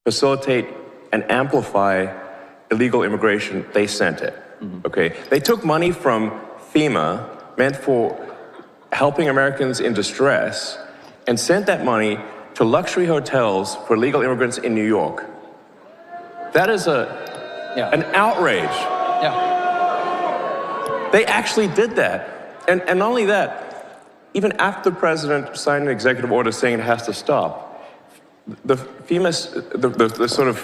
facilitate and amplify illegal immigration, they sent it. Okay? They took money from FEMA, meant for helping Americans in distress, and sent that money to luxury hotels for illegal immigrants in New York. That is an outrage. Yeah. They actually did that. And not only that, even after the president signed an executive order saying it has to stop, the FEMA, the sort of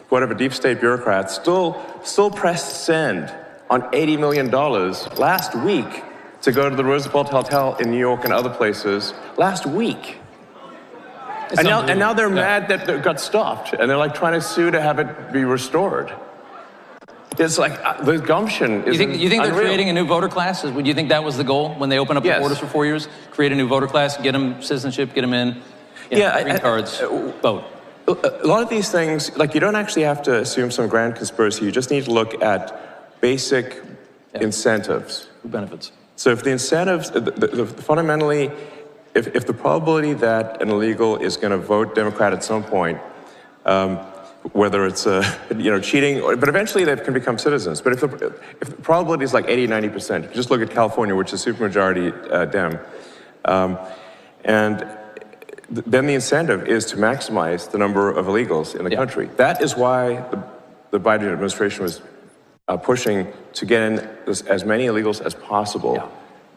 whatever deep state bureaucrats still pressed send on $80 million last week to go to the Roosevelt Hotel in New York and other places last week. And now they're mad that it got stopped, and they're like trying to sue to have it be restored. It's like the gumption is You think they're unreal. creating a new voter class? Do you think that was the goal when they opened up the borders for 4 years? Create a new voter class, get them citizenship, get them in, green cards, vote. A lot of these things, like, you don't actually have to assume some grand conspiracy. You just need to look at basic incentives. Benefits. So if the incentives, fundamentally, if the probability that an illegal is going to vote Democrat at some point, whether it's cheating, but eventually they can become citizens. But if the probability is like 80, 90%, you just look at California, which is supermajority Dem, and then the incentive is to maximize the number of illegals in the country. That is why the Biden administration was pushing to get in as many illegals as possible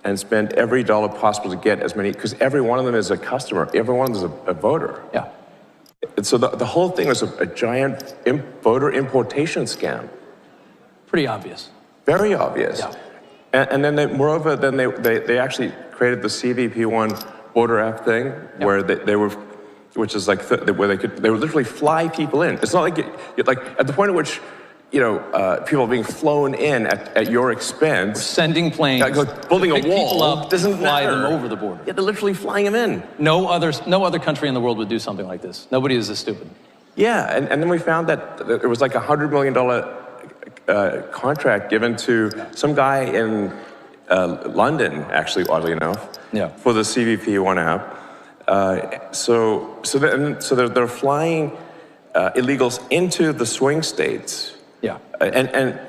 and spend every dollar possible to get as many, because every one of them is a customer, every one of them is a voter. Yeah. And so the whole thing was a giant voter importation scam. Pretty obvious. Very obvious. Yeah. And then moreover, then they actually created the CBP1 voter app thing, where they were, which is like where they would literally fly people in. It's not like like at the point at which people are being flown in at your expense. Sending planes, building a pick people wall up, doesn't fly matter. them over the border. Yeah, they're literally flying them in. No other country in the world would do something like this. Nobody is this stupid. Yeah, and then we found that it was like a $100 million contract given to some guy in London, actually, oddly enough, for the CBP1 app. So they're flying illegals into the swing states. Yeah. And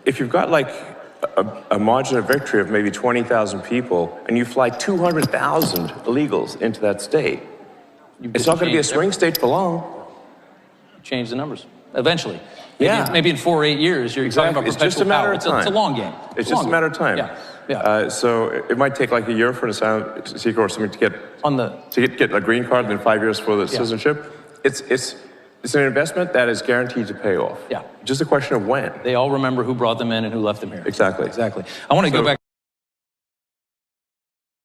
if you've got like a margin of victory of maybe 20,000 people, and you fly 200,000 illegals into that state, it's not going to be a swing state for long. Change the numbers eventually. Maybe in 4 or 8 years, you're talking about it's just a matter of time. It's a long game. It's just a matter of time. Yeah. So it might take like a year for an asylum seeker or something to get a green card, and then 5 years for the citizenship. It's an investment that is guaranteed to pay off. Yeah. Just a question of when. They all remember who brought them in and who left them here. Exactly. Exactly. I want to go back.